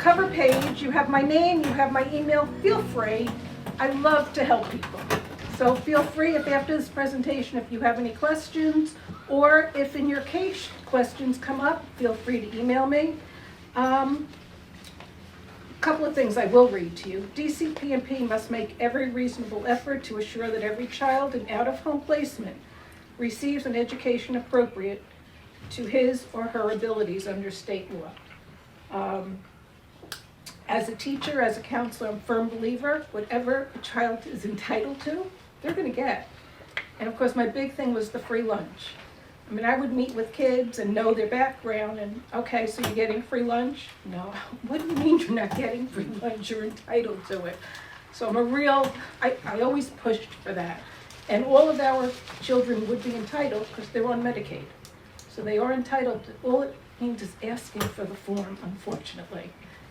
cover page, you have my name, you have my email. Feel free. I love to help people. So feel free if after this presentation, if you have any questions, or if in your case questions come up, feel free to email me. Couple of things I will read to you. DCP&P must make every reasonable effort to assure that every child in out-of-home placement receives an education appropriate to his or her abilities under state law. As a teacher, as a counselor, I'm a firm believer, whatever a child is entitled to, they're going to get. And of course, my big thing was the free lunch. I mean, I would meet with kids and know their background and, okay, so you're getting free lunch? No. What do you mean you're not getting free lunch? You're entitled to it. So I always pushed for that. And all of our children would be entitled because they're on Medicaid. So they are entitled to, all it means is asking for the form, unfortunately.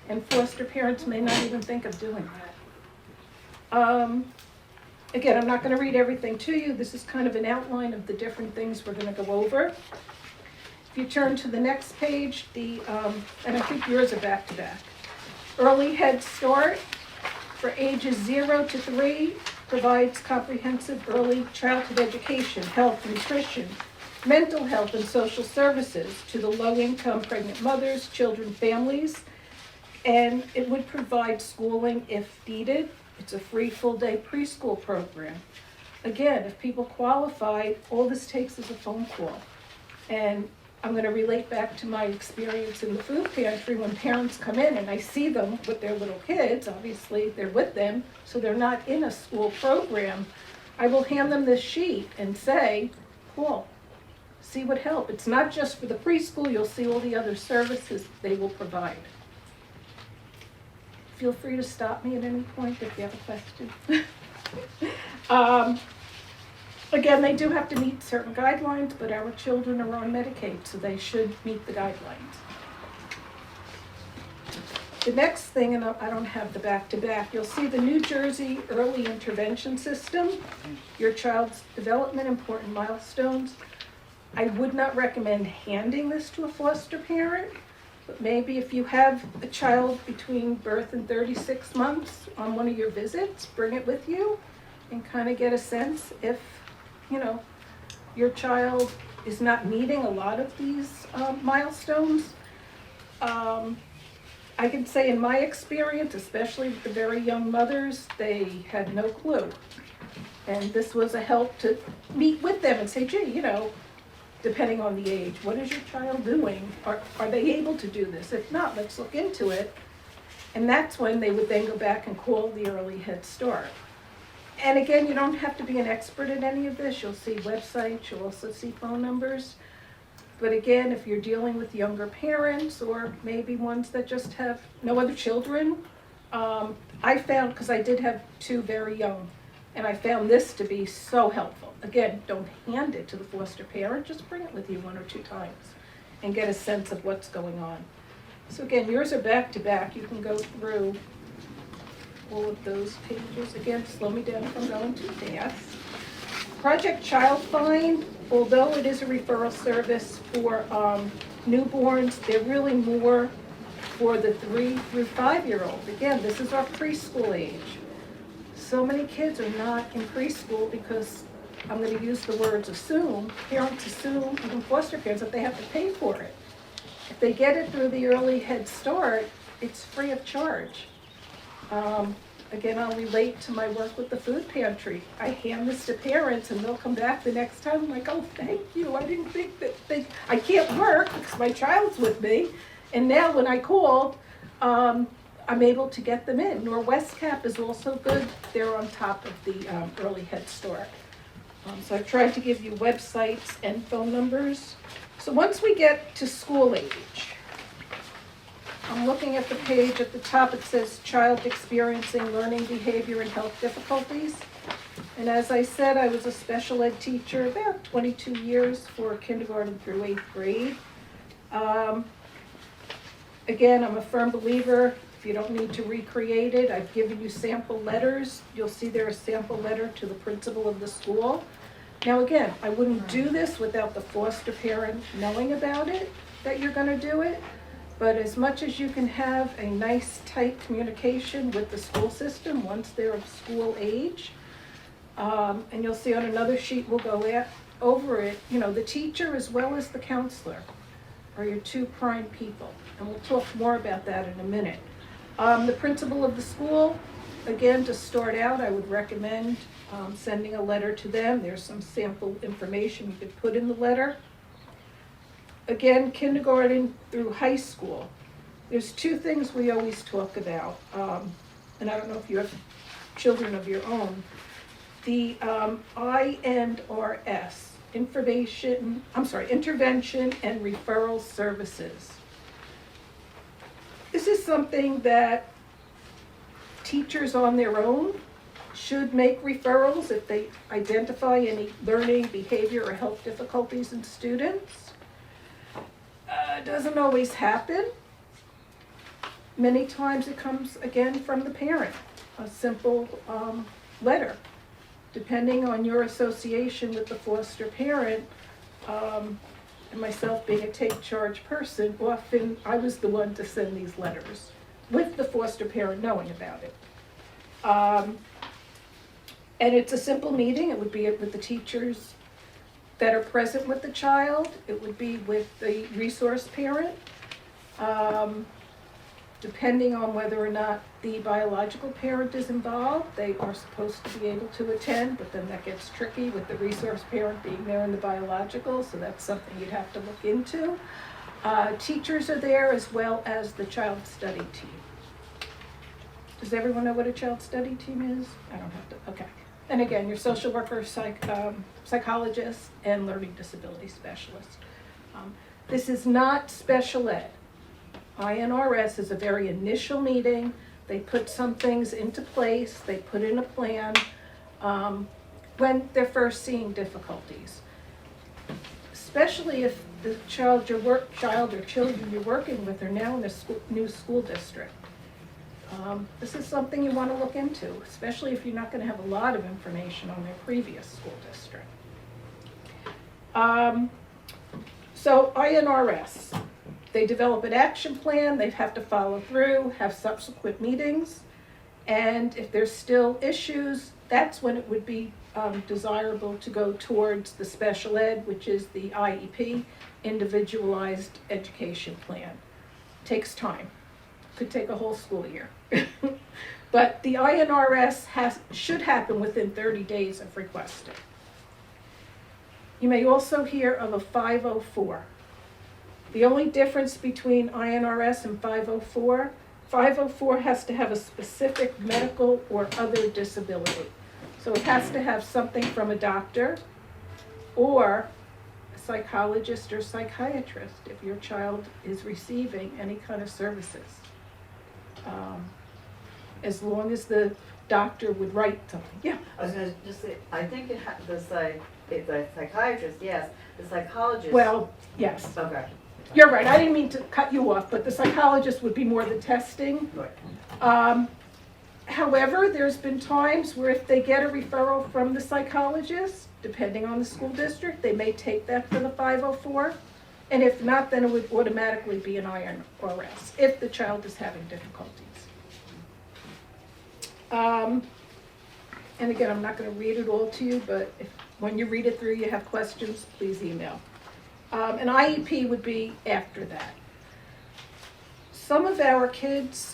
And foster parents may not even think of doing that. Again, I'm not going to read everything to you. This is kind of an outline of the different things we're going to go over. If you turn to the next page, and I think yours are back to back. Early Head Start for ages 0 to 3 provides comprehensive early childhood education, health, nutrition, mental health, and social services to the low-income pregnant mothers, children, families, and it would provide schooling if needed. It's a free full-day preschool program. Again, if people qualify, all this takes is a phone call. And I'm going to relate back to my experience in the food pantry when parents come in and I see them with their little kids. Obviously, they're with them, so they're not in a school program. I will hand them this sheet and say, cool, see what help. It's not just for the preschool. You'll see all the other services they will provide. Feel free to stop me at any point if you have a question. Again, they do have to meet certain guidelines, but our children are on Medicaid, so they should meet the guidelines. The next thing, and I don't have the back-to-back, you'll see the New Jersey Early Intervention System, your child's development, important milestones. I would not recommend handing this to a foster parent. But maybe if you have a child between birth and 36 months on one of your visits, bring it with you and kind of get a sense if, your child is not meeting a lot of these milestones. I can say in my experience, especially with the very young mothers, they had no clue. And this was a help to meet with them and say, gee, depending on the age, what is your child doing? Are they able to do this? If not, let's look into it. And that's when they would then go back and call the Early Head Start. And again, you don't have to be an expert in any of this. You'll see websites, you'll also see phone numbers. But again, if you're dealing with younger parents or maybe ones that just have no other children, I found, because I did have 2 very young, and I found this to be so helpful. Again, don't hand it to the foster parent, just bring it with you 1 or 2 times and get a sense of what's going on. So again, yours are back to back. You can go through all of those pages. Again, slow me down if I'm going too fast. Project Child Find, although it is a referral service for newborns, they're really more for the 3 through 5-year-old. Again, this is our preschool age. So many kids are not in preschool because, I'm going to use the words assume, parents assume, even foster parents, that they have to pay for it. If they get it through the Early Head Start, it's free of charge. Again, I'll relate to my work with the food pantry. I hand this to parents and they'll come back the next time like, oh, thank you. I didn't think that I can't work because my child's with me. And now when I call, I'm able to get them in. Norwest Cap is also good. They're on top of the Early Head Start. So I've tried to give you websites and phone numbers. So once we get to school age, I'm looking at the page at the top. It says child experiencing learning, behavior, and health difficulties. And as I said, I was a special ed teacher about 22 years for kindergarten through 8th grade. Again, I'm a firm believer. If you don't need to recreate it, I've given you sample letters. You'll see there a sample letter to the principal of the school. Now again, I wouldn't do this without the foster parent knowing about it, that you're going to do it. But as much as you can have a nice, tight communication with the school system once they're of school age, and you'll see on another sheet, we'll go over it, you know, the teacher as well as the counselor are your two prime people. And we'll talk more about that in a minute. The principal of the school, again, to start out, I would recommend sending a letter to them. There's some sample information you could put in the letter. Again, kindergarten through high school. There's two things we always talk about, and I don't know if you have children of your own. The INRS, intervention and referral services. This is something that teachers on their own should make referrals if they identify any learning, behavior, or health difficulties in students. It doesn't always happen. Many times it comes, again, from the parent, a simple letter. Depending on your association with the foster parent, and myself being a take-charge person, often I was the one to send these letters, with the foster parent knowing about it. And it's a simple meeting. It would be with the teachers that are present with the child. It would be with the resource parent. Depending on whether or not the biological parent is involved, they are supposed to be able to attend, but then that gets tricky with the resource parent being there in the biological, so that's something you'd have to look into. Teachers are there as well as the child study team. Does everyone know what a child study team is? I don't have to, okay. And again, your social worker, psychologist, and learning disability specialist. This is not special ed. INRS is a very initial meeting. They put some things into place. They put in a plan when they're first seeing difficulties. Especially if the child or children you're working with are now in a new school district. This is something you want to look into, especially if you're not going to have a lot of information on their previous school district. So INRS. They develop an action plan, they have to follow through, have subsequent meetings, and if there's still issues, that's when it would be desirable to go towards the special ed, which is the IEP, Individualized Education Plan. Takes time. Could take a whole school year. But the INRS should happen within 30 days of requesting. You may also hear of a 504. The only difference between INRS and 504, 504 has to have a specific medical or other disability. So it has to have something from a doctor or a psychologist or psychiatrist if your child is receiving any kind of services. As long as the doctor would write something. Yeah. I was going to just say, I think the psychiatrist, yes. The psychologist. Well, yes. Okay. You're right, I didn't mean to cut you off, but the psychologist would be more the testing. Right. However, there's been times where if they get a referral from the psychologist, depending on the school district, they may take that for the 504. And if not, then it would automatically be an INRS if the child is having difficulties. And again, I'm not going to read it all to you, but when you read it through, you have questions, please email. An IEP would be after that. Some of our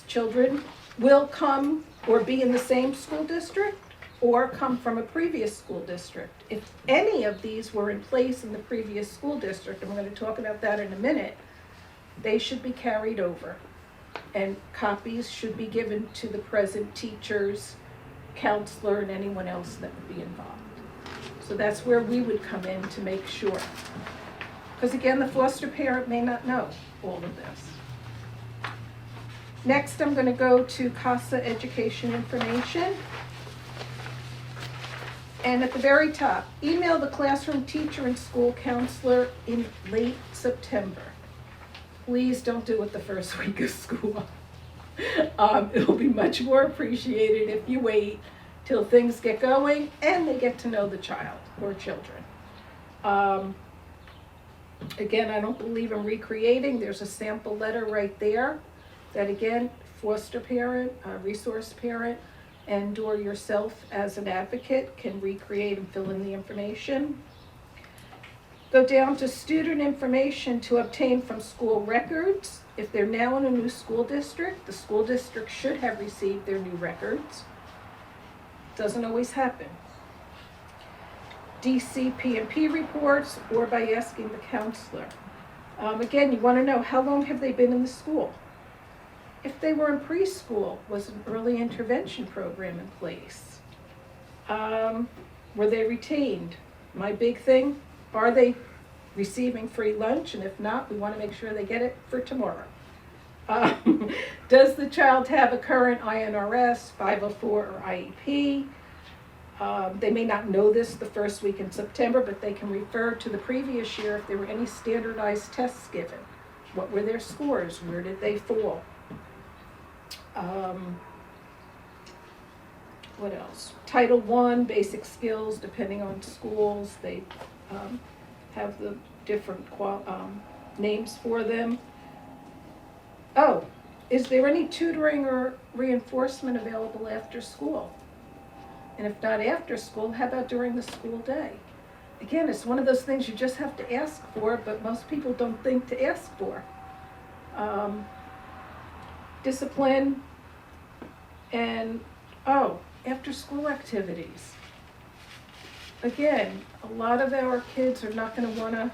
children, will come or be in the same school district or come from a previous school district. If any of these were in place in the previous school district, and we're going to talk about that in a minute, they should be carried over. And copies should be given to the present teachers, counselor, and anyone else that would be involved. So that's where we would come in to make sure. Because again, the foster parent may not know all of this. Next, I'm going to go to CASA education information. And at the very top, email the classroom teacher and school counselor in late September. Please don't do it the first week of school. It'll be much more appreciated if you wait till things get going and they get to know the child or children. Again, I don't believe in recreating. There's a sample letter right there that, again, foster parent, resource parent, and/or yourself as an advocate can recreate and fill in the information. Go down to student information to obtain from school records. If they're now in a new school district, the school district should have received their new records. Doesn't always happen. DCP&P reports, or by asking the counselor. Again, you want to know, how long have they been in the school? If they were in preschool, was an early intervention program in place? Were they retained? My big thing, are they receiving free lunch? And if not, we want to make sure they get it for tomorrow. Does the child have a current INRS, 504, or IEP? They may not know this the first week in September, but they can refer to the previous year if there were any standardized tests given. What were their scores? Where did they fall? What else? Title I, basic skills, depending on schools, they have the different names for them. Oh, is there any tutoring or reinforcement available after school? And if not after school, how about during the school day? Again, it's one of those things you just have to ask for, but most people don't think to ask for. Discipline and, after school activities. Again, a lot of our kids are not going to want to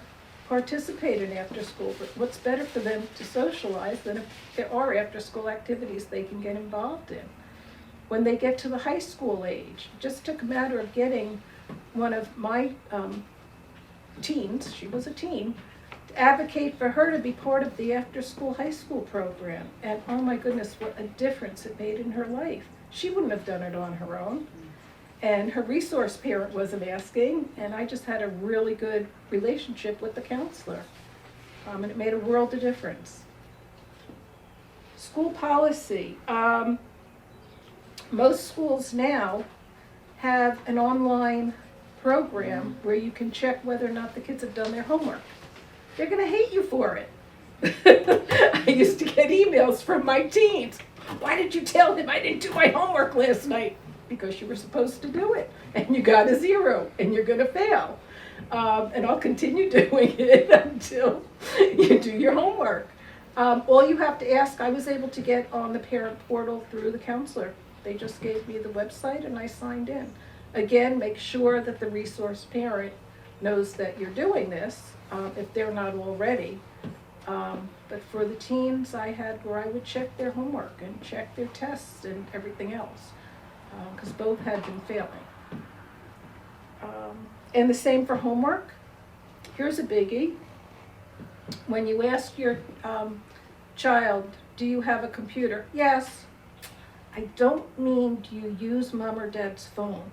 participate in after school, but what's better for them to socialize than if there are after school activities they can get involved in. When they get to the high school age, it just took a matter of getting one of my teens, she was a teen, to advocate for her to be part of the after-school high school program. And oh my goodness, what a difference it made in her life. She wouldn't have done it on her own. And her resource parent wasn't asking, and I just had a really good relationship with the counselor. And it made a world of difference. School policy. Most schools now have an online program where you can check whether or not the kids have done their homework. They're going to hate you for it. I used to get emails from my teens. Why did you tell him I didn't do my homework last night? Because you were supposed to do it, and you got a 0, and you're going to fail. And I'll continue doing it until you do your homework. All you have to ask, I was able to get on the parent portal through the counselor. They just gave me the website and I signed in. Again, make sure that the resource parent knows that you're doing this, if they're not already. But for the teens, I had where I would check their homework and check their tests and everything else, because both had been failing. And the same for homework. Here's a biggie. When you ask your child, do you have a computer? Yes. I don't mean, do you use mom or dad's phone?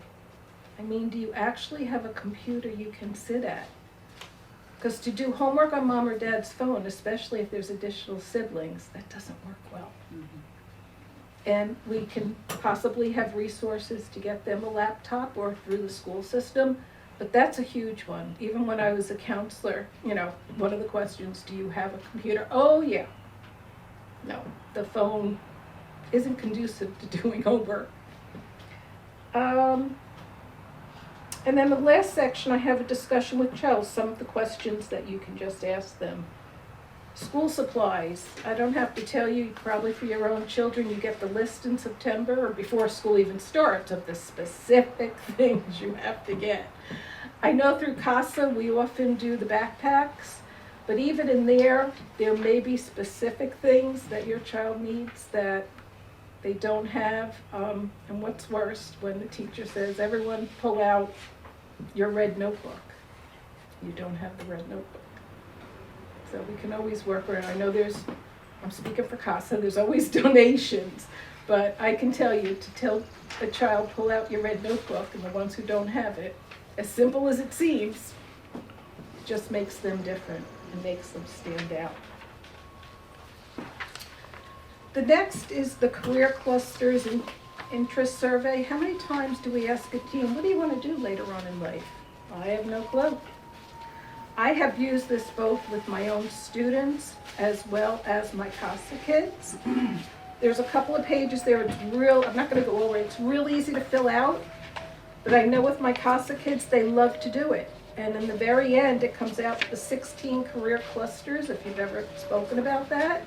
I mean, do you actually have a computer you can sit at? Because to do homework on mom or dad's phone, especially if there's additional siblings, that doesn't work well. Mm-hmm. And we can possibly have resources to get them a laptop or through the school system, but that's a huge one. Even when I was a counselor, one of the questions, do you have a computer? Oh yeah. No, the phone isn't conducive to doing homework. And then the last section, I have a discussion with Chels, some of the questions that you can just ask them. School supplies. I don't have to tell you, probably for your own children, you get the list in September or before school even starts of the specific things you have to get. I know through CASA we often do the backpacks, but even in there may be specific things that your child needs that they don't have. And what's worse, when the teacher says, everyone pull out your red notebook. You don't have the red notebook. So we can always work around. I know I'm speaking for CASA, there's always donations, but I can tell you to tell a child, pull out your red notebook, and the ones who don't have it, as simple as it seems, it just makes them different and makes them stand out. The next is the career clusters and interest survey. How many times do we ask a teen, what do you want to do later on in life? I have no clue. I have used this both with my own students as well as my CASA kids. There's a couple of pages there, I'm not gonna go over it, it's real easy to fill out, but I know with my CASA kids, they love to do it. And in the very end, it comes out the 16 career clusters, if you've ever spoken about that.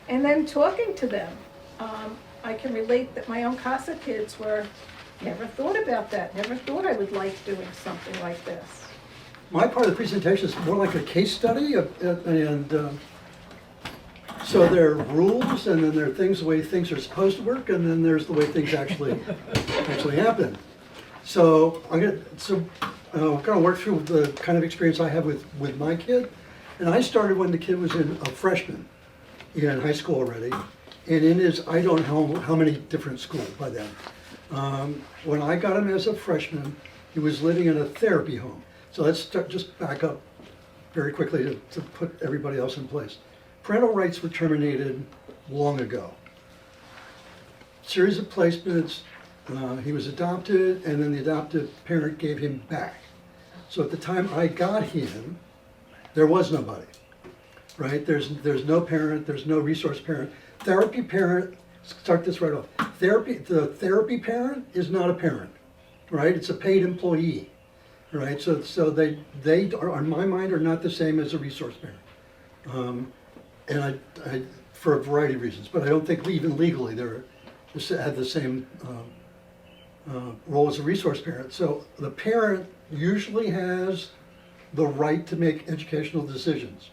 And then talking to them, I can relate that my own CASA kids never thought about that, never thought I would like doing something like this. My part of the presentation is more like a case study, so there are rules, and then there are things, the way things are supposed to work, and then there's the way things actually happen. So we're gonna work through the kind of experience I have with my kid. And I started when the kid was a freshman in high school already, and in his, I don't know how many different schools by then. When I got him as a freshman, he was living in a therapy home. So let's just back up very quickly to put everybody else in place. Parental rights were terminated long ago. Series of placements, he was adopted, and then the adoptive parent gave him back. So at the time I got him, there was nobody, right? There's no parent, there's no resource parent. Therapy parent, start this right off. The therapy parent is not a parent, right? It's a paid employee, right? So they are, in my mind, are not the same as a resource parent. And I for a variety of reasons, but I don't think even legally they're have the same role as a resource parent. So the parent usually has the right to make educational decisions,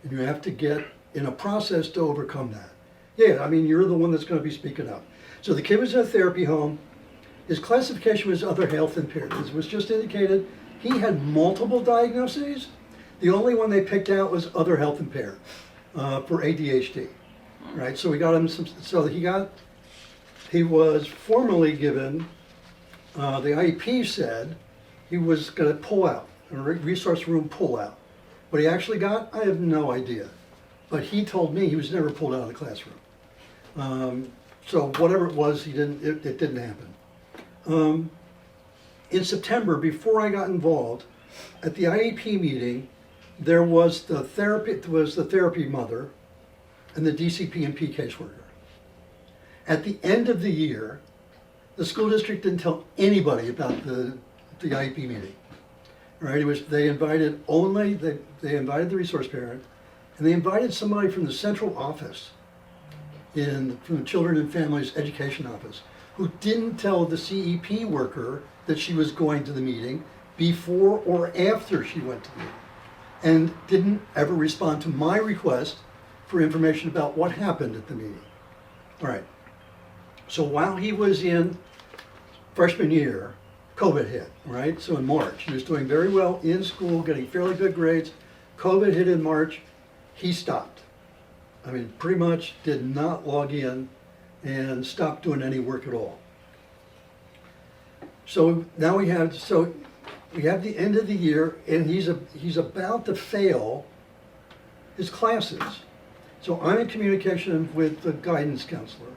and you have to get in a process to overcome that. Yeah, I mean, you're the one that's going to be speaking up. So the kid was in a therapy home. His classification was other health impaired. As was just indicated, he had multiple diagnoses. The only one they picked out was other health impaired for ADHD, right? So we got him some. So he was formally given. The IEP said he was going to pull out, a resource room pull out. What he actually got, I have no idea. But he told me he was never pulled out of the classroom. So whatever it was, it didn't happen. In September, before I got involved, at the IEP meeting, there was the therapy mother and the DCP and P caseworker. At the end of the year, the school district didn't tell anybody about the IEP meeting. Right? They invited the resource parent, and they invited somebody from the central office, from the Children and Families Education Office, who didn't tell the CEP worker that she was going to the meeting before or after she went to the meeting, and didn't ever respond to my request for information about what happened at the meeting. All right. So while he was in freshman year, COVID hit, right? So in March, he was doing very well in school, getting fairly good grades. COVID hit in March, he stopped. I mean, pretty much did not log in and stopped doing any work at all. So now we have the end of the year, and he's about to fail his classes. So I'm in communication with the guidance counselor,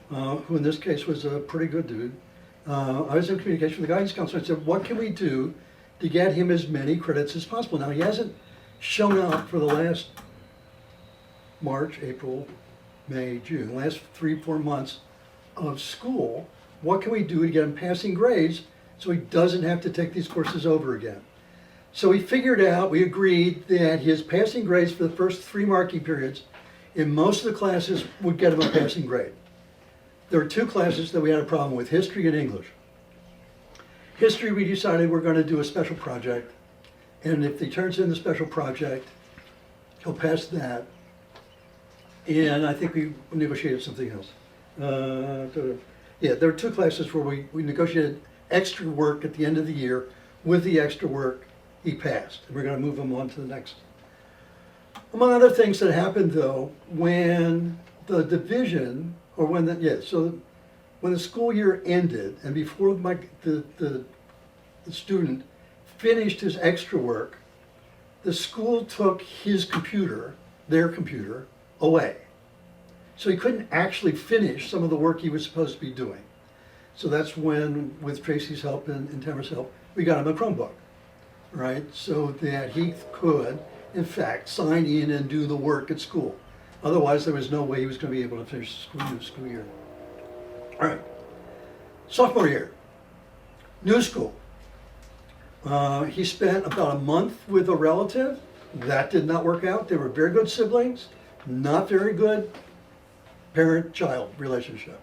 who in this case was a pretty good dude. I was in communication with the guidance counselor. I said, what can we do to get him as many credits as possible? Now, he hasn't shown up for the last March, April, May, June, last 3-4 months of school. What can we do to get him passing grades so he doesn't have to take these courses over again? So we agreed that his passing grades for the first 3 marking periods in most of the classes would get him a passing grade. There were 2 classes that we had a problem with, history and English. History, we decided we're going to do a special project, and if he turns in the special project, he'll pass that. And I think we negotiated something else. Yeah, there were 2 classes where we negotiated extra work at the end of the year. With the extra work, he passed, and we're going to move him on to the next. Among other things that happened, though, when the division, or when the school year ended, and before the student finished his extra work, the school took their computer, away. So he couldn't actually finish some of the work he was supposed to be doing. So that's when, with Tracy's help and Tamara's help, we got him a Chromebook. right? So that he could, in fact, sign in and do the work at school. Otherwise, there was no way he was going to be able to finish the school year. All right, sophomore year, new school. He spent about a month with a relative. That did not work out. They were very good siblings, not very good parent-child relationship.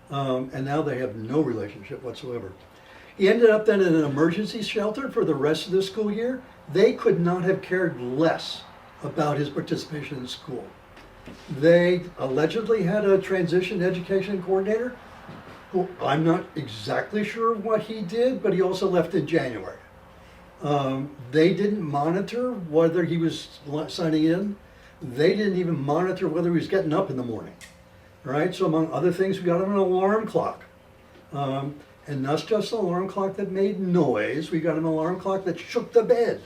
And now they have no relationship whatsoever. He ended up then in an emergency shelter for the rest of the school year. They could not have cared less about his participation in school. They allegedly had a transition education coordinator, who I'm not exactly sure what he did, but he also left in January. They didn't monitor whether he was signing in. They didn't even monitor whether he was getting up in the morning. Right? So among other things, we got him an alarm clock. And not just an alarm clock that made noise, we got him an alarm clock that shook the bed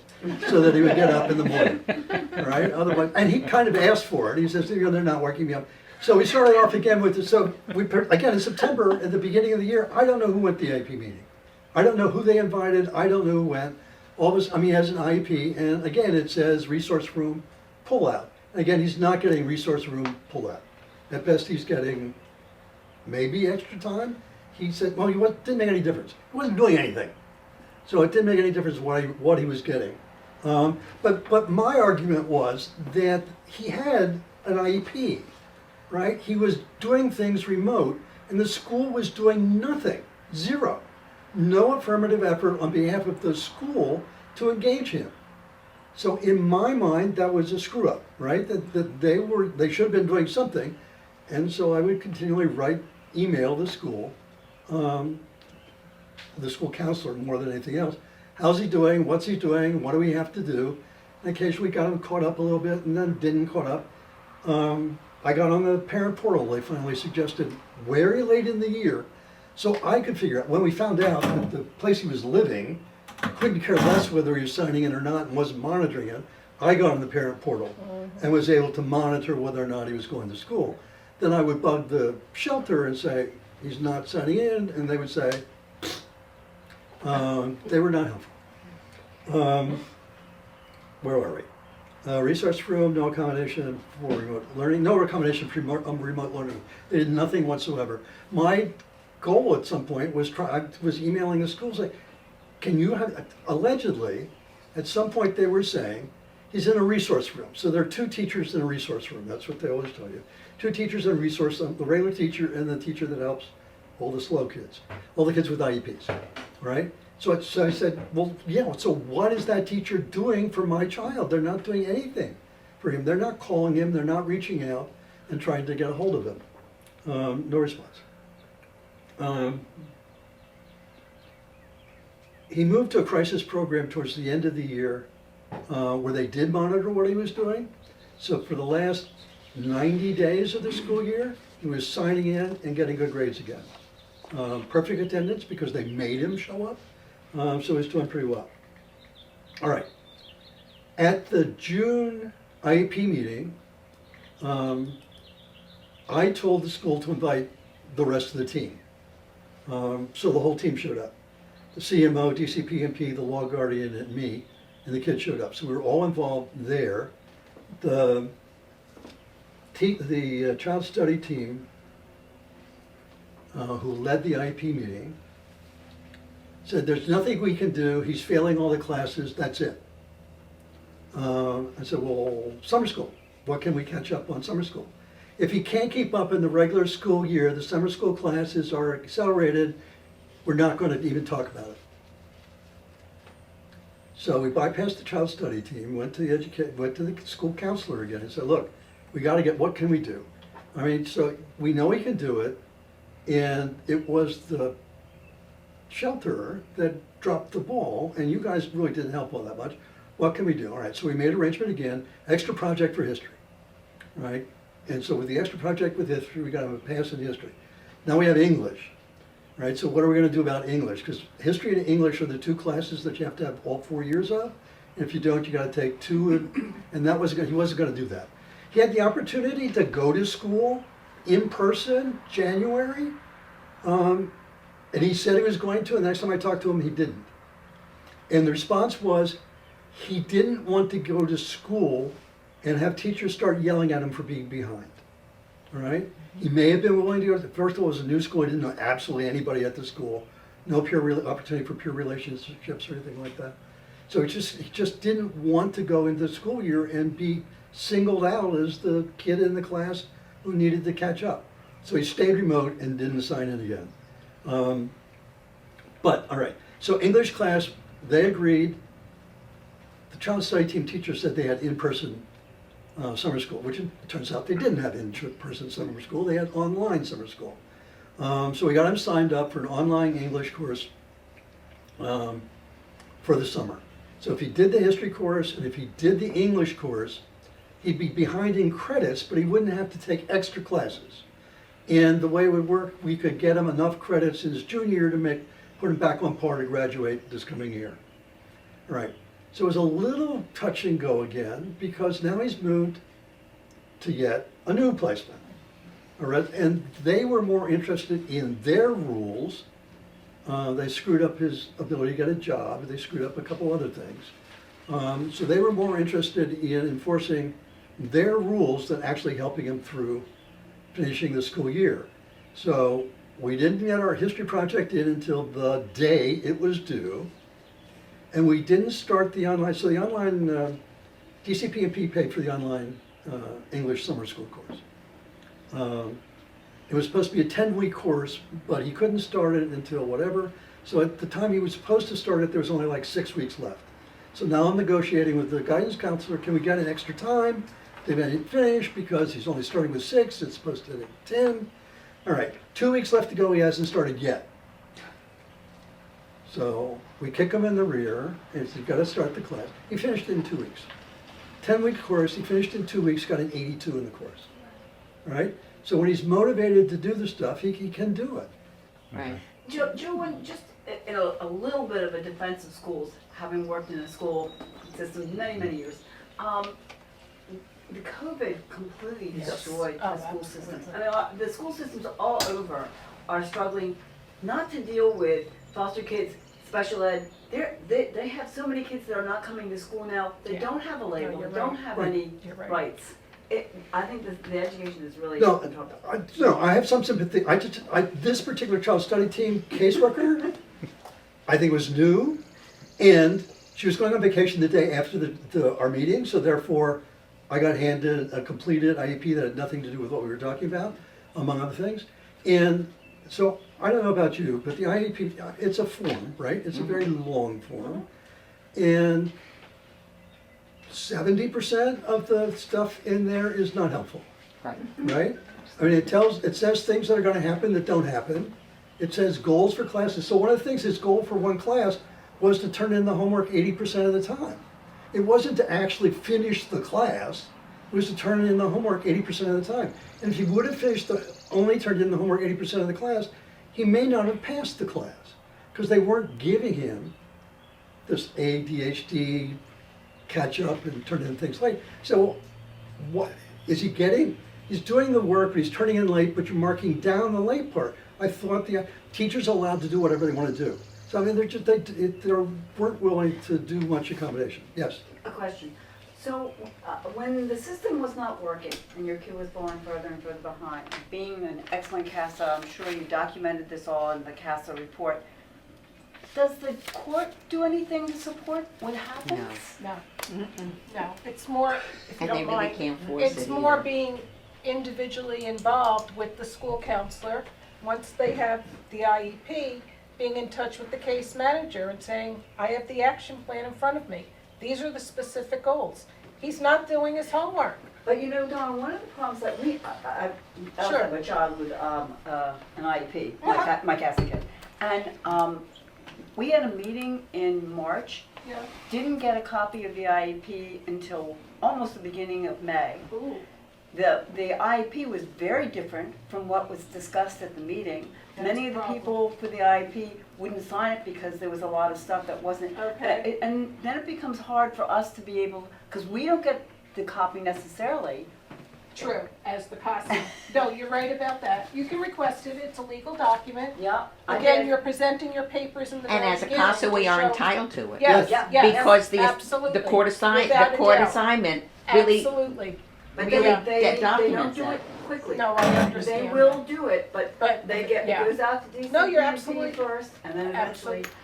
so that he would get up in the morning. Right? Otherwise, and he kind of asked for it. He says, they're not waking me up. So we started off again with this. So again in September, at the beginning of the year, I don't know who went to the IEP meeting. I don't know who they invited. I don't know who went. All of us, he has an IEP, and again, it says resource room pullout. Again, he's not getting resource room pullout. At best, he's getting maybe extra time. He said, well, didn't make any difference. He wasn't doing anything. So it didn't make any difference what he was getting. But my argument was that he had an IEP, right? He was doing things remote, and the school was doing nothing, zero. No affirmative effort on behalf of the school to engage him. So in my mind, that was a screw up, right? That they should have been doing something. And so I would continually email the school counselor more than anything else. How's he doing? What's he doing? What do we have to do? And occasionally got him caught up a little bit and then didn't caught up. I got on the parent portal. They finally suggested very late in the year, so I could figure out, when we found out that the place he was living couldn't care less whether he was signing in or not and wasn't monitoring it, I got on the parent portal and was able to monitor whether or not he was going to school. Then I would bug the shelter and say, he's not signing in, and they would say, they were not helpful. Where are we? Resource room, no accommodation for remote learning, no accommodation for remote learning. They did nothing whatsoever. My goal at some point was I was emailing the schools like, can you have, allegedly, at some point they were saying, he's in a resource room. So there are two teachers in a resource room. That's what they always tell you. Two teachers in a resource room, the regular teacher and the teacher that helps all the slow kids, all the kids with IEPs, right? So I said, well, yeah, so what is that teacher doing for my child? They're not doing anything for him. They're not calling him. They're not reaching out and trying to get a hold of him. No response. He moved to a crisis program towards the end of the year where they did monitor what he was doing. So for the last 90 days of the school year, he was signing in and getting good grades again. Perfect attendance because they made him show up. So he's doing pretty well. All right. At the June IEP meeting, I told the school to invite the rest of the team. So the whole team showed up. The CMO, DCPMP, the law guardian, and me, and the kids showed up. So we were all involved there. The child study team who led the IEP meeting said, there's nothing we can do. He's failing all the classes. That's it. I said, well, summer school. What can we catch up on summer school? If he can't keep up in the regular school year, the summer school classes are accelerated. We're not going to even talk about it. So we bypassed the child study team, went to the school counselor again and said, look, we got to get, what can we do? I mean, so we know we can do it, and it was the shelterer that dropped the ball, and you guys really didn't help all that much. What can we do? All right, so we made arrangement again, extra project for history, right? And so with the extra project with history, we got him a pass in history. Now we have English. Right, so what are we going to do about English? Because history and English are the two classes that you have to have all 4 years of. And if you don't, you got to take two. And that wasn't he wasn't going to do that. He had the opportunity to go to school in person, January, and he said he was going to. And the next time I talked to him, he didn't. And the response was, he didn't want to go to school and have teachers start yelling at him for being behind. All right? He may have been willing to go, first of all, it was a new school, he didn't know absolutely anybody at the school, no opportunity for peer relationships or anything like that. So he just didn't want to go into the school year and be singled out as the kid in the class who needed to catch up. So he stayed remote and didn't sign in again. But, all right, so English class, they agreed. The child study team teacher said they had in-person summer school, which it turns out they didn't have in-person summer school, they had online summer school. So we got him signed up for an online English course for the summer. So if he did the history course and if he did the English course, he'd be behind in credits, but he wouldn't have to take extra classes. And the way it would work, we could get him enough credits in his junior year to put him back on par to graduate this coming year. All right. So it was a little touch and go again, because now he's moved to yet a new placement. All right, and they were more interested in their rules. They screwed up his ability to get a job. They screwed up a couple other things. So they were more interested in enforcing their rules than actually helping him through finishing the school year. So we didn't get our history project in until the day it was due. And we didn't start the online, so the online, DCP&P paid for the online English summer school course. It was supposed to be a 10-week course, but he couldn't start it until whatever. So at the time he was supposed to start it, there was only like 6 weeks left. So now I'm negotiating with the guidance counselor, can we get an extra time? They didn't finish because he's only starting with 6, it's supposed to be 10. All right, 2 weeks left to go, he hasn't started yet. So we kick him in the rear, and he's got to start the class. He finished in 2 weeks. 10-week course, he finished in 2 weeks, got an 82 in the course. All right? So when he's motivated to do the stuff, he can do it. Right. Joe, just in a little bit of a defense of schools, having worked in a school system many years, the COVID completely destroyed the school systems. I mean, the school systems all over are struggling not to deal with foster kids, special ed. They have so many kids that are not coming to school now. They don't have a label. They don't have any rights. I think the education is really in trouble. I have some sympathy. This particular child study team caseworker, I think was new, and she was going on vacation the day after our meeting, so therefore I got handed a completed IEP that had nothing to do with what we were talking about, among other things. And so I don't know about you, but the IEP, it's a form, right? It's a very long form. And 70% of the stuff in there is not helpful. Right. Right? I mean, it says things that are going to happen that don't happen. It says goals for classes. So one of the things its goal for one class was to turn in the homework 80% of the time. It wasn't to actually finish the class. It was to turn in the homework 80% of the time. And if he would have only turned in the homework 80% of the class, he may not have passed the class, because they weren't giving him this ADHD catch up and turn in things late. So what is he getting? He's doing the work, but he's turning in late, but you're marking down the late part. I thought the teachers are allowed to do whatever they want to do. So I mean, they weren't willing to do much accommodation. Yes? A question. So when the system was not working and your kid was falling further and further behind, being an excellent CASA, I'm sure you documented this all in the CASA report. Does the court do anything to support what happens? No, no, it's more, if you And they don't really mind, can't force it it's more either. being individually involved with the school counselor. Once they have the IEP, being in touch with the case manager and saying, I have the action plan in front of me. These are the specific goals. He's not doing his homework. But you know, Dawn, one of the problems that I also have a child with an IEP, my CASA kid. And we had a meeting in March, didn't get a copy of the IEP until almost the beginning of May. Ooh. The IEP was very different from what was discussed at the meeting. That's Many of the people for the IEP wouldn't sign it because there was a lot of stuff that wasn't. Okay. And then it becomes hard for us to be able, because we don't get the copy necessarily True, as the CASA. No, you're right about that. You can request it, it's a legal document. Yeah. I Again, did. you're presenting your papers in the And very as a beginning CASA, we to are show- entitled to it. Yes, Yeah. yes, Because the absolutely. court Without a doubt. assignment really, Absolutely. But really they don't documents do that. it quickly. No, I understand. They will do it, but But, they get, it yeah. goes out to DCP No, you're absolutely- first, and then eventually. Absolutely.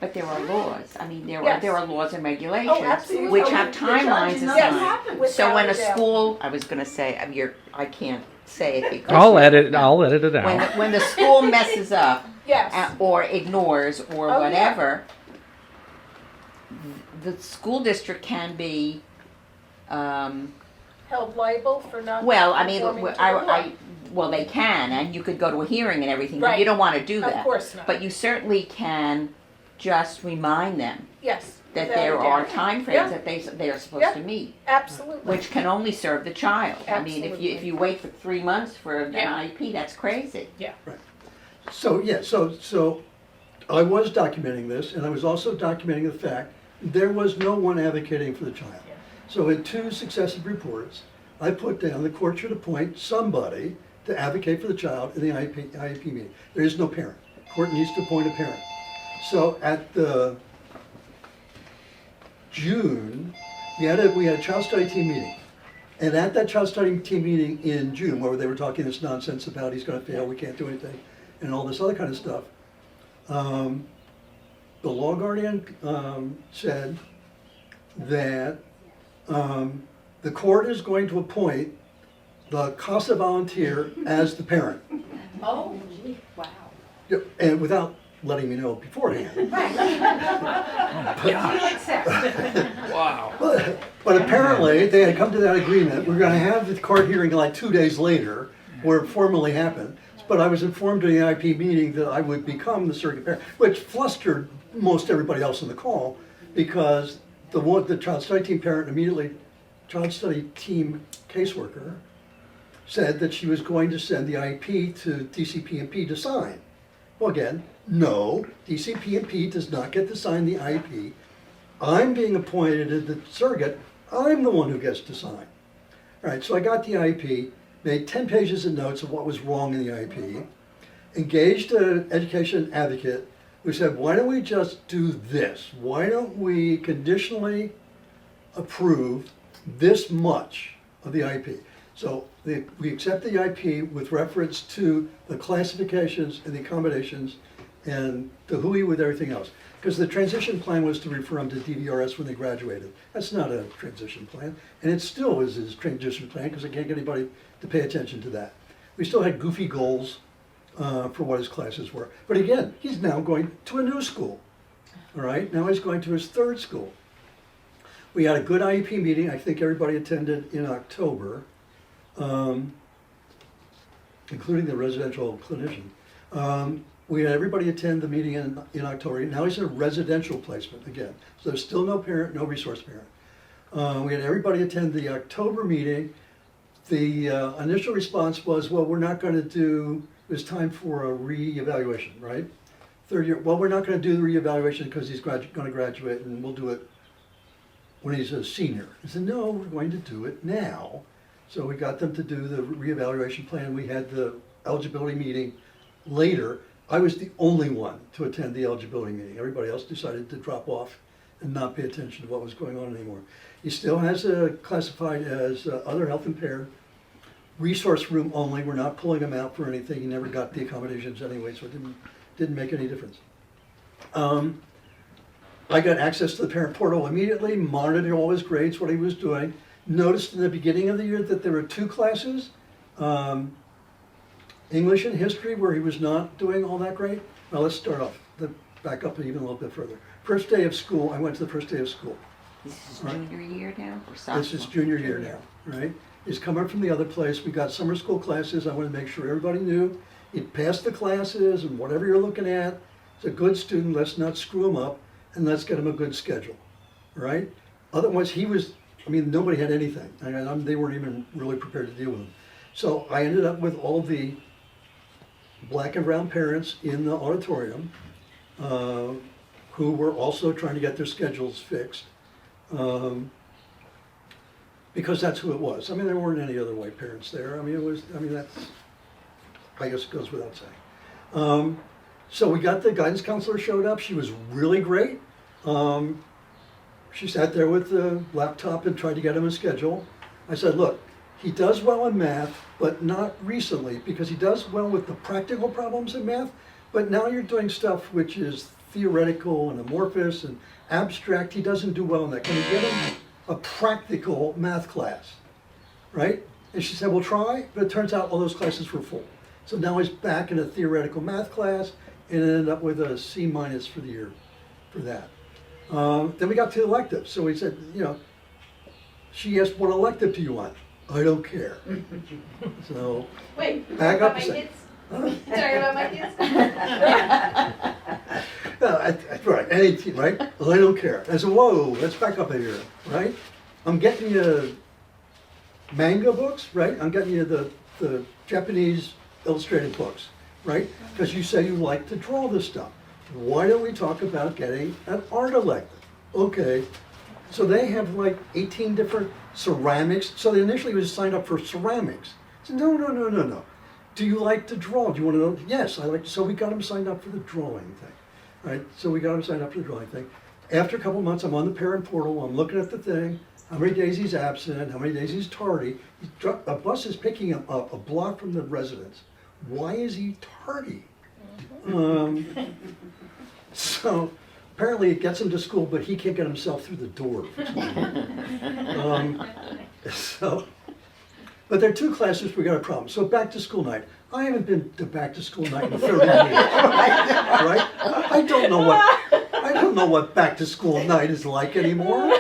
But there are laws. I mean, Yes. there are laws and regulations Oh, absolutely. which Oh, have the judge timelines knows Yes. what assigned. happened. So when a Without a doubt. school, I was going to say, I can't say it because I'll edit it when out. when the school messes up Yes, or ignores or Oh, yeah. whatever, the school district can be. held liable for not Well, I mean, conforming to the law. well, they can, and you could go to a hearing and everything, but Right. you don't want to do Of that. course not. But you certainly can just remind them Yes. that without a there are doubt. timeframes Yeah. that they are supposed Yeah. to meet, Absolutely. which can only serve the child. I mean, if Absolutely. you wait for 3 months for an Yeah. IEP, that's crazy. So, yeah, so I was documenting this, and I was also documenting the fact there was no one advocating for the child. So in 2 successive reports, I put down the court should appoint somebody to advocate for the child in the IEP meeting. There is no parent. The court needs to appoint a parent. So at the June, we had a child study team meeting. And at that child study team meeting in June, where they were talking this nonsense about he's gonna fail, we can't do anything, and all this other kind of stuff, the law guardian said that the court is going to appoint the CASA volunteer as the parent. Oh, gee, wow. Yeah, and without letting me know beforehand. Wow. But apparently, they had come to that agreement. We're gonna have the court hearing like 2 days later, where it formally happened. But I was informed during the IP meeting that I would become the surrogate parent, which flustered most everybody else in the call, because the child study team parent immediately, child study team caseworker, said that she was going to send the IEP to DCP&P to sign. Well, again, no, DCP&P does not get to sign the IEP. I'm being appointed as the surrogate, I'm the one who gets to sign. All right, so I got the IEP, made 10 pages of notes of what was wrong in the IEP, engaged an education advocate who said, why don't we just do this? Why don't we conditionally approve this much of the IEP? So we accept the IEP with reference to the classifications and the accommodations and the WHOI with everything else. Because the transition plan was to refer them to DVRS when they graduated. That's not a transition plan, and it still is his transition plan because I can't get anybody to pay attention to that. We still had goofy goals for what his classes were. But again, he's now going to a new school. All right, now he's going to his 3rd school. We had a good IEP meeting. I think everybody attended in October, including the residential clinician. We had everybody attend the meeting in October. Now he's in a residential placement again. So there's still no parent, no resource parent. We had everybody attend the October meeting. The initial response was, well, we're not going to do, it was time for a re-evaluation, right? 3rd year, well, we're not going to do the re-evaluation because he's going to graduate and we'll do it when he's a senior. I said, no, we're going to do it now. So we got them to do the re-evaluation plan. We had the eligibility meeting later. I was the only one to attend the eligibility meeting. Everybody else decided to drop off and not pay attention to what was going on anymore. He still has classified as other health impaired, resource room only. We're not pulling him out for anything. He never got the accommodations anyway, so it didn't make any difference. I got access to the parent portal immediately, monitored all his grades, what he was doing. Noticed in the beginning of the year that there were 2 classes, English and history, where he was not doing all that great. Now let's start off, back up even a little bit further. First day of school, I went to the first day of school. This is Right. junior year now or sophomore? This is junior year now, right? He's coming from the other place. We got summer school classes. I wanted to make sure everybody knew. He'd passed the classes and whatever you're looking at, he's a good student. Let's not screw him up and let's get him a good schedule, right? Otherwise, nobody had anything. They weren't even really prepared to deal with him. So I ended up with all the black and brown parents in the auditorium who were also trying to get their schedules fixed. because that's who it was. I mean, there weren't any other white parents there. I mean, that's, I guess it goes without saying. So we got the guidance counselor showed up. She was really great. She sat there with the laptop and tried to get him a schedule. I said, look, he does well in math, but not recently, because he does well with the practical problems in math, but now you're doing stuff which is theoretical and amorphous and abstract. He doesn't do well in that. Can you get him a practical math class, right? And she said, we'll try, but it turns out all those classes were full. So now he's back in a theoretical math class and ended up with a C- for the year for that. Then we got to electives. So we said, she asked, what elective do you want? I don't care. So Wait, back about up my a second. kids? Sorry about my kids? No, right, any, right? Well, I don't care. I said, whoa, let's back up here, right? I'm getting you manga books, right? I'm getting you the Japanese illustrated books, right? Because you say you like to draw this stuff. Why don't we talk about getting an art elective? Okay, so they have like 18 different ceramics. So they initially was signed up for ceramics. I said, no. Do you like to draw? Do you want to know? Yes, I like to. So we got him signed up for the drawing thing, right? So we got him signed up for the drawing thing. After a couple of months, I'm on the parent portal. I'm looking at the thing. How many days he's absent? How many days he's tardy? A bus is picking him up a block from the residence. Why is he tardy? So apparently it gets him to school, but he can't get himself through the door. But there are two classes we got a problem. So back to school night. I haven't been to back to school night in 30 years. Right? I don't know what back to school night is like anymore.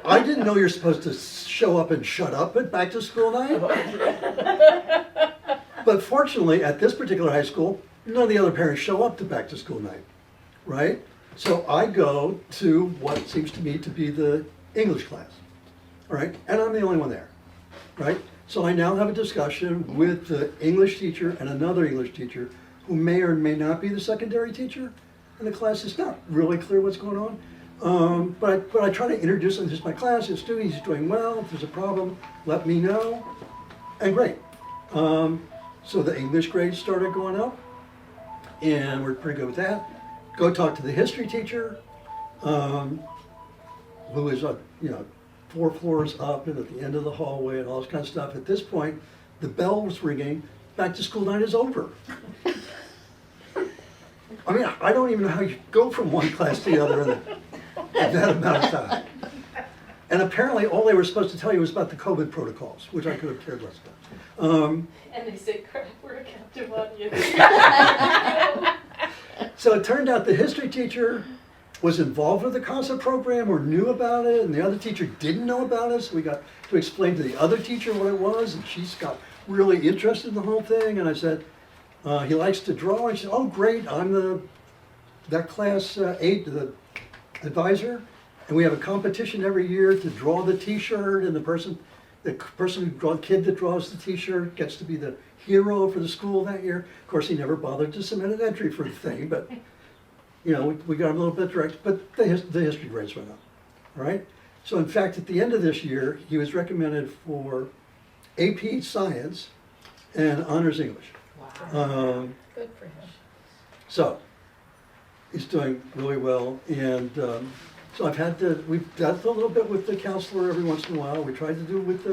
I didn't know you're supposed to show up and shut up at back to school night. But fortunately, at this particular high school, none of the other parents show up to back to school night, right? So I go to what seems to me to be the English class, all right? And I'm the only one there, right? So I now have a discussion with the English teacher and another English teacher who may or may not be the secondary teacher, and the class is not really clear what's going on. But I try to introduce him to my class. His student, he's doing well. If there's a problem, let me know. And great. So the English grades started going up, and we're pretty good with that. Go talk to the history teacher, who is 4 floors up and at the end of the hallway and all this kind of stuff. At this point, the bell was ringing. Back to school night is over. I mean, I don't even know how you go from one class to the other in that amount of time. And apparently, all they were supposed to tell you was about the COVID protocols, which I could have cared less about. And they said, crap, we're a captive audience. So it turned out the history teacher was involved with the CASA program or knew about it, and the other teacher didn't know about it, so we got to explain to the other teacher what it was, and she's got really interested in the whole thing, and I said, he likes to draw, and she said, oh great, I'm that class 8, the advisor, and we have a competition every year to draw the t-shirt, and the kid that draws the t-shirt gets to be the hero for the school that year. Of course, he never bothered to submit an entry for the thing, but we got him a little bit direct, but the history grades went up, all right? So in fact, at the end of this year, he was recommended for AP Science and Honors English. Good for him. So, he's doing really well, and so we've dealt a little bit with the counselor every once in a while. We tried to do with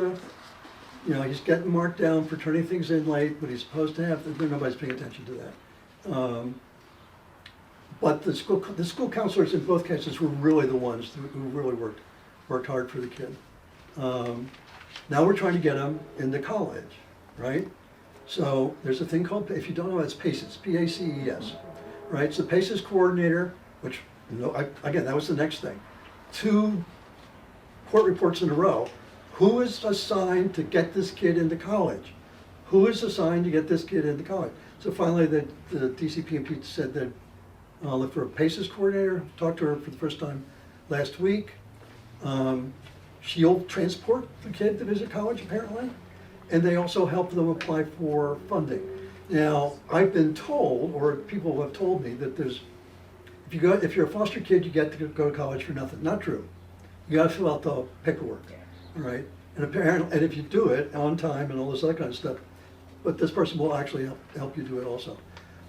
he's getting marked down for turning things in late, but he's supposed to have, nobody's paying attention to that. But the school counselors in both cases were really the ones who really worked hard for the kid. Now we're trying to get him into college, right? So there's a thing called, if you don't know, it's PACES, P-A-C-E-S, right? It's the PACES coordinator, which, again, that was the next thing. 2 court reports in a row. Who is assigned to get this kid into college? Who is assigned to get this kid into college? So finally, the DCP&P said that I'll look for a PACES coordinator. Talked to her for the first time last week. She'll transport the kid to visit college, apparently, and they also help them apply for funding. Now, I've been told, or people have told me, that if you're a foster kid, you get to go to college for nothing. Not true. You got to fill out the paperwork, all right? And apparently, and if you do it on time and all this other kind of stuff, but this person will actually help you do it also.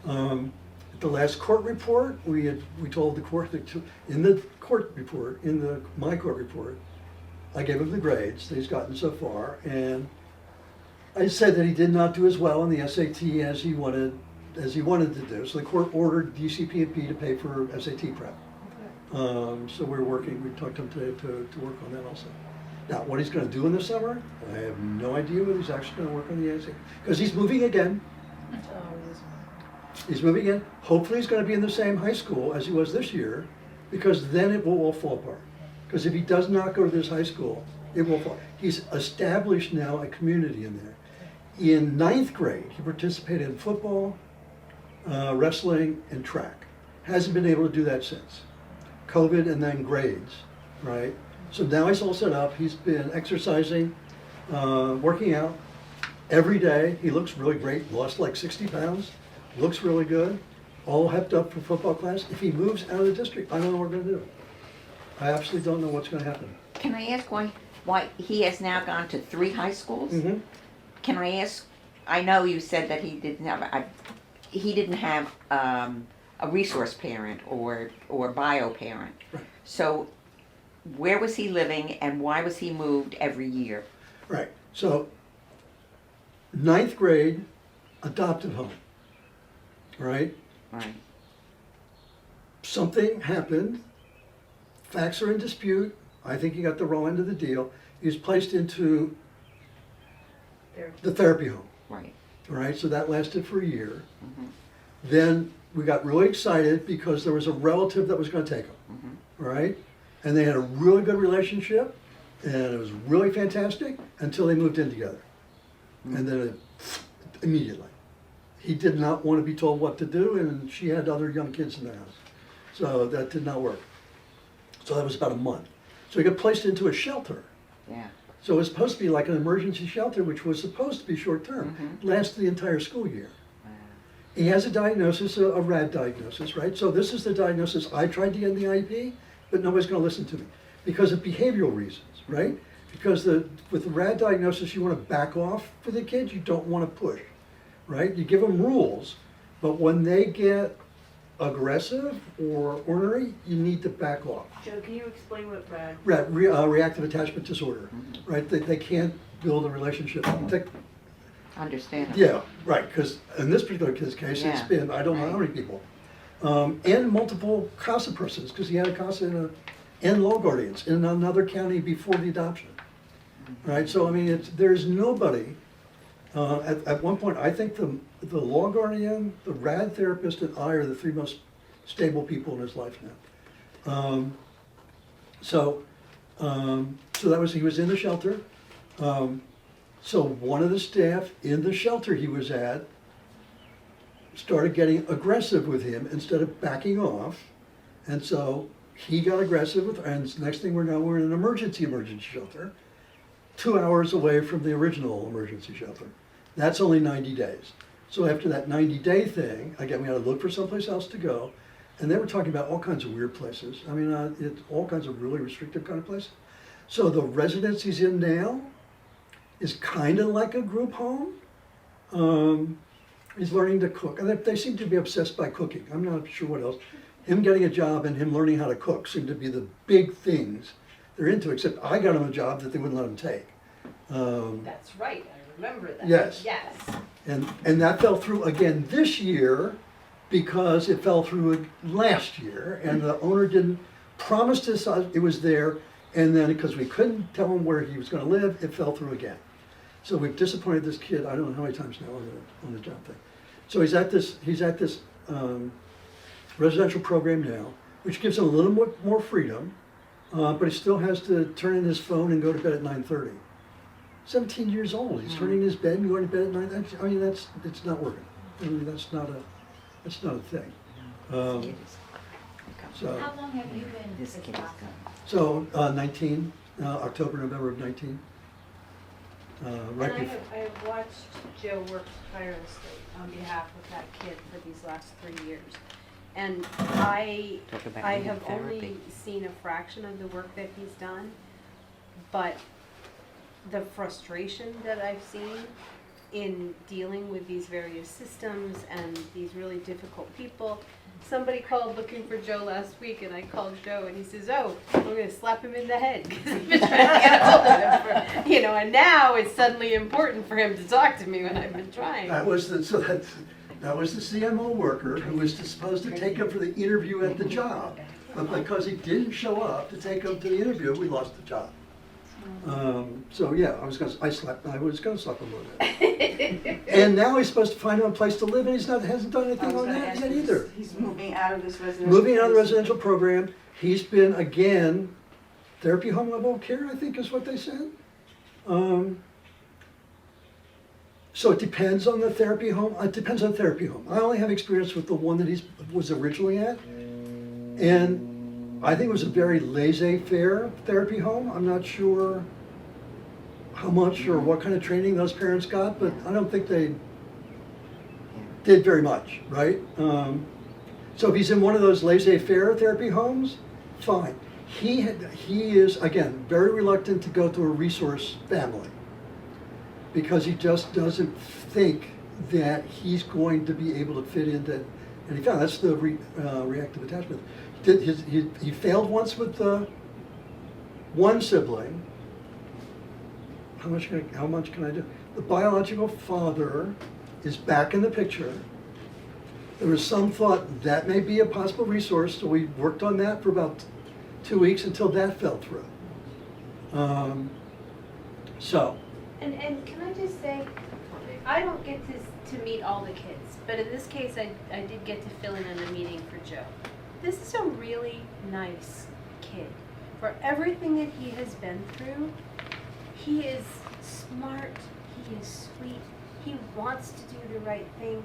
At the last court report, we told the court that in the court report, my court report, I gave him the grades that he's gotten so far, and I said that he did not do as well on the SAT as he wanted to do. So the court ordered DCP&P to pay for SAT prep. So we talked to him today to work on that also. Now, what he's gonna do in the summer, I have no idea whether he's actually gonna work on the SAT, because he's moving again. He's moving in. Hopefully he's gonna be in the same high school as he was this year, because then it will all fall apart. Because if he does not go to this high school, it will fall. He's established now a community in there. In 9th grade, he participated in football, wrestling, and track. Hasn't been able to do that since. COVID and then grades, right? So now he's all set up. He's been exercising, working out every day. He looks really great. Lost like 60 pounds. Looks really good. All hepped up for football class. If he moves out of the district, I don't know what we're gonna do. I absolutely don't know what's gonna happen. Can I ask why he has now gone to 3 high schools? Mm-hmm. Can I ask, I know you said that he didn't have a resource parent or bio parent. Right. So where was he living and why was he moved every year? Right, so 9th grade, adopted home, right? Right. Something happened, facts are in dispute, I think he got the wrong end of the deal. He was placed into the therapy home, Right. all right? So that lasted for a year. Mhm. Then we got really excited because there was a relative that was gonna take him, Mhm. all right? And they had a really good relationship, and it was really fantastic until they moved in together. And then immediately. He did not want to be told what to do, and she had other young kids in the house. So that did not work. So that was about a month. So he got placed into a shelter. Yeah. So it was supposed to be like an emergency shelter, which was supposed to be short-term, lasted the entire school year. He has a diagnosis, a RAD diagnosis, right? So this is the diagnosis I tried to get in the IEP, but nobody's gonna listen to me because of behavioral reasons, right? Because with the RAD diagnosis, you wanna back off for the kids, you don't wanna push, right? You give them rules, but when they get aggressive or ornery, you need to back off. Joe, can you explain what RAD? Reactive attachment disorder, right? They can't build a relationship. Understand. Yeah, right, because in this particular kid's case, it's Yeah, been, I don't know how many people. And multiple CASA persons, because he had a CASA and law guardians in another county before the adoption. Right, so I mean, there's nobody, at one point, I think the law guardian, the RAD therapist, and I are the 3 most stable people in his life now. So that was, he was in the shelter. So one of the staff in the shelter he was at started getting aggressive with him instead of backing off. And so he got aggressive with, and next thing we know, we're in an emergency shelter, 2 hours away from the original emergency shelter. That's only 90 days. So after that 90-day thing, again, we had to look for someplace else to go. And they were talking about all kinds of weird places. I mean, it's all kinds of really restrictive kind of places. So the residence he's in now is kind of like a group home. He's learning to cook. And they seem to be obsessed by cooking. I'm not sure what else. Him getting a job and him learning how to cook seem to be the big things they're into, except I got him a job that they wouldn't let him take. That's right, I remember that. Yes. Yes. And that fell through again this year because it fell through last year and the owner didn't promise us it was there, and then because we couldn't tell him where he was gonna live, it fell through again. So we've disappointed this kid, I don't know how many times now on the job thing. So he's at this residential program now, which gives him a little more freedom, but he still has to turn in his phone and go to bed at 9:30. 17 years old, he's turning in his bed and going to bed at 9. I mean, it's not working. I mean, that's not a thing. So, How long have you been This with kid is CASA? so 19, October, November of 19. Right And before. I have watched Joe work tirelessly on behalf of that kid for these last 3 years. And I Talk about have needing only therapy. seen a fraction of the work that he's done, but the frustration that I've seen in dealing with these various systems and these really difficult people. Somebody called looking for Joe last week, and I called Joe, and he says, "Oh, we're gonna slap him in the head because I've been trying to get a hold of him for, and now it's suddenly important for him to talk to me when I've been trying." That was the CMO worker who was supposed to take him for the interview at the job. But because he didn't show up to take him to the interview, we lost the job. So yeah, I was gonna slap him on that. And now he's supposed to find him a place to live, and hasn't done anything on that yet either. He's moving out of this residential. Moving out of the residential program, he's been, again, therapy home level care, I think is what they said. So it depends on the therapy home. It depends on the therapy home. I only have experience with the one that he was originally at. And I think it was a very laissez-faire therapy home. I'm not sure how much or what kind of training those parents got, but I don't think they did very much, right? So if he's in one of those laissez-faire therapy homes, fine. He is, again, very reluctant to go to a resource family because he just doesn't think that he's going to be able to fit into, and he found that's the reactive attachment. He failed once with one sibling. How much can I do? The biological father is back in the picture. There was some thought that may be a possible resource, so we worked on that for about 2 weeks until that fell through. And can I just say, I don't get to meet all the kids, but in this case, I did get to fill in a meeting for Joe. This is a really nice kid. For everything that he has been through, he is smart, he is sweet, he wants to do the right thing,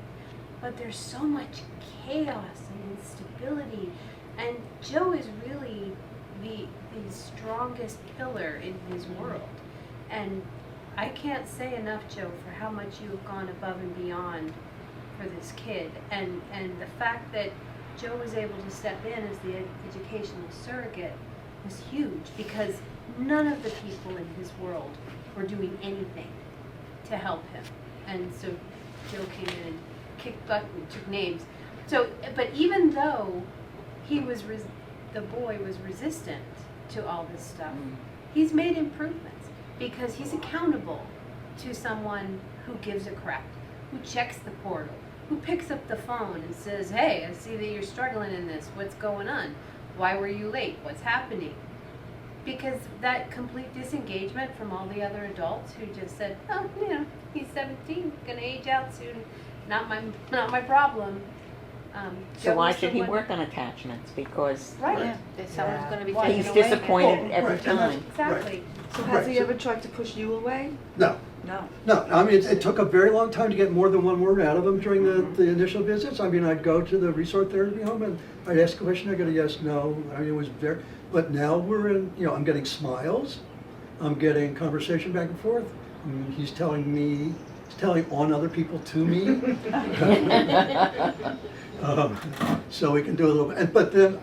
but there's so much chaos and instability, and Joe is really the strongest pillar in his world. And I can't say enough, Joe, for how much you have gone above and beyond for this kid, and the fact that Joe was able to step in as the educational surrogate was huge, because none of the people in his world were doing anything to help him. And so Joe came in and kicked butt and took names. So, but even though the boy was resistant to all this stuff, he's made improvements because he's accountable to someone who gives a crap, who checks the portal, who picks up the phone and says, "Hey, I see that you're struggling in this. What's going on? Why were you late? What's happening?" Because that complete disengagement from all the other adults who just said, "Oh, he's 17, gonna age out soon. Not my problem." So Joe why was the should he one- work on attachments? Because Right. Someone's gonna be Why? taken he's away. disappointed every Right, and that's- time. Exactly. So has he ever tried to push you away? No. No. I mean, it took a very long time to get more than one word out of him during the initial visits. I mean, I'd go to the resource therapy home and I'd ask a question, I'd get a yes, no. I mean, it was but now we're in, I'm getting smiles, I'm getting conversation back and forth. He's telling on other people to me. So we can do a little bit, but then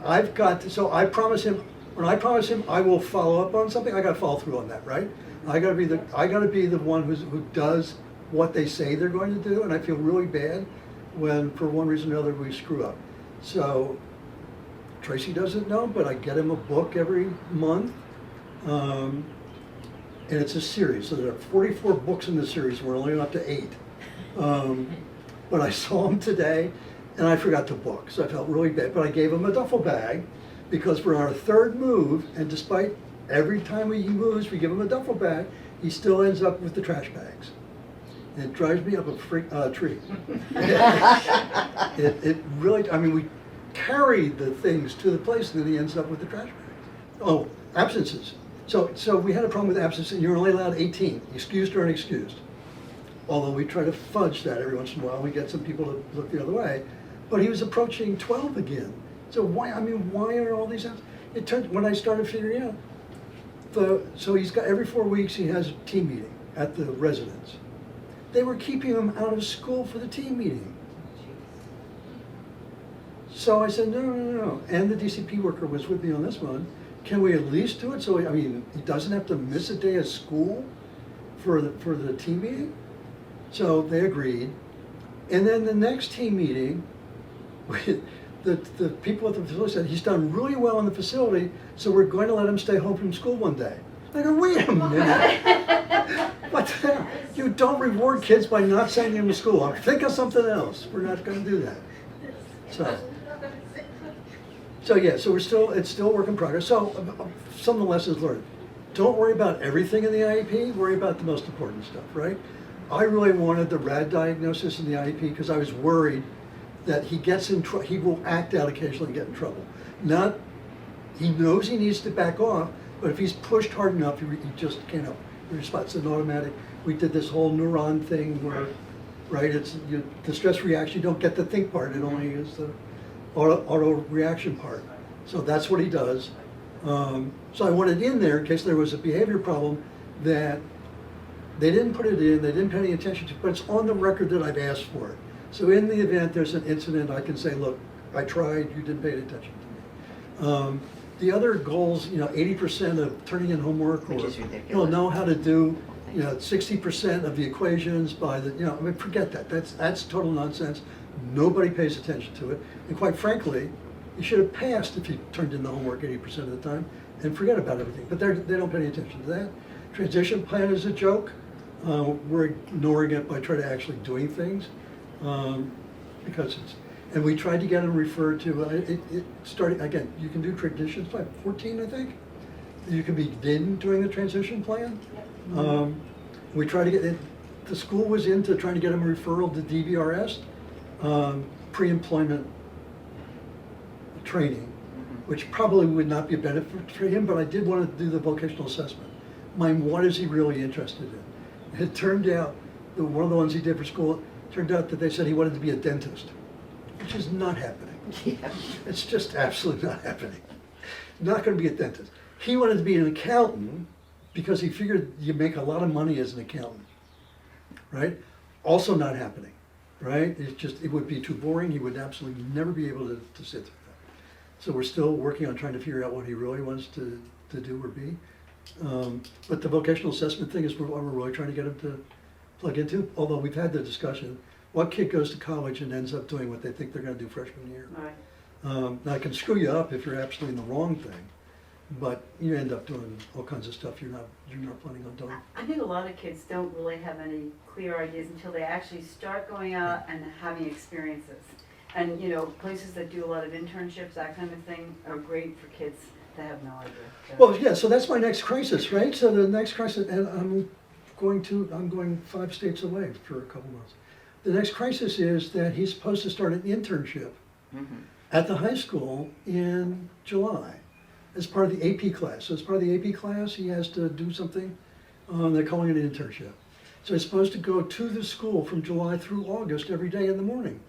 so I promise him, when I promise him I will follow up on something, I gotta follow through on that, right? I gotta be the one who does what they say they're going to do, and I feel really bad when, for one reason or another, we screw up. So Tracy doesn't know, but I get him a book every month, and it's a series. So there are 44 books in the series. We're only up to 8. But I saw him today, and I forgot the book, so I felt really bad. But I gave him a duffel bag because we're on our 3rd move, and despite every time he moves, we give him a duffel bag, he still ends up with the trash bags. And it drives me up a tree. It really, I mean, we carry the things to the place, and then he ends up with the trash bags. Oh, absences. So we had a problem with absences, and you're only allowed 18, excused or unexcused. Although we try to fudge that every once in a while, we get some people to look the other way. But he was approaching 12 again. So why are all these absences? It turned, when I started figuring out, so he's got, every 4 weeks he has a team meeting at the residence. They were keeping him out of school for the team meeting. So I said, no. And the DCP worker was with me on this one. Can we at least do it so, he doesn't have to miss a day of school? for the team meeting. So they agreed. And then the next team meeting, the people at the facility said, he's done really well in the facility, so we're going to let him stay home from school one day. I go, wait a minute. What the hell? You don't reward kids by not sending them to school. Think of something else. We're not going to do that. So yeah, so it's still a work in progress. So some of the lessons learned. Don't worry about everything in the IEP, worry about the most important stuff, right? I really wanted the RAD diagnosis in the IEP because I was worried that he gets in trouble, he will act out occasionally and get in trouble. Not, he knows he needs to back off, but if he's pushed hard enough, he just can't respond. It's an automatic. We did this whole neuron thing where, right, the stress reaction, you don't get the think part, it only is the auto reaction part. So that's what he does. So I wanted in there, in case there was a behavior problem, that they didn't put it in, they didn't pay any attention to, but it's on the record that I've asked for it. So in the event there's an incident, I can say, look, I tried, you didn't pay attention to me. The other goals, 80% of turning in homework, Which or is ridiculous. know how to do, 60% of the equations by the, I mean, forget that. That's total nonsense. Nobody pays attention to it. And quite frankly, you should have passed if you turned in the homework 80% of the time and forget about everything. But they don't pay any attention to that. Transition plan is a joke. We're ignoring it by trying to actually doing things because and we tried to get them referred to, it started, again, you can do transitions by 14, I think. You can begin doing the transition plan. We tried to get it, the school was into trying to get them a referral to DVRS, pre-employment training, which probably would not be a benefit for him, but I did want to do the vocational assessment. What is he really interested in? It turned out, one of the ones he did for school, turned out that they said he wanted to be a dentist, which is not happening. Yeah. It's just absolutely not happening. Not going to be a dentist. He wanted to be an accountant because he figured you make a lot of money as an accountant, right? Also not happening, right? It would be too boring. He would absolutely never be able to sit through that. So we're still working on trying to figure out what he really wants to do or be. But the vocational assessment thing is what we're really trying to get him to plug into, although we've had the discussion, what kid goes to college and ends up doing what they think they're going to do freshman year? Right. Now, it can screw you up if you're absolutely in the wrong thing, but you end up doing all kinds of stuff you're not planning on doing. I think a lot of kids don't really have any clear ideas until they actually start going out and having experiences. And, places that do a lot of internships, that kind of thing, are great for kids that have no idea. Well, yeah, so that's my next crisis, right? So the next crisis, and I'm going 5 states away for a couple months. The next crisis is that he's supposed to start an internship at the high school in July as part of the AP class. So as part of the AP class, he has to do something, they're calling it an internship. So he's supposed to go to the school from July through August every day in the morning.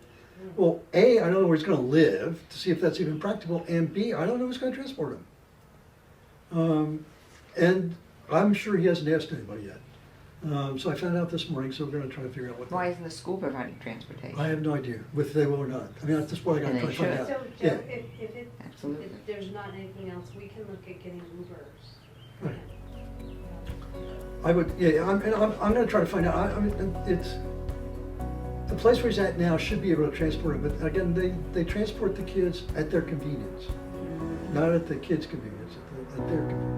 Well, A, I don't know where he's going to live to see if that's even practical, and B, I don't know who's going to transport him. And I'm sure he hasn't asked anybody yet. So I found out this morning, so we're going to try to figure out what. Why isn't the school providing transportation? I have no idea whether they will or not. I mean, at this point, I got to And try they to find should. out. So, Joe, Yeah. if Absolutely. there's not anything else, we can look at getting Ubers. Right. I would, yeah, I'm going to try to find out. I mean, it's, the place where he's at now should be able to transport him, but again, they transport the kids at their convenience, not at the kids' convenience, at their convenience.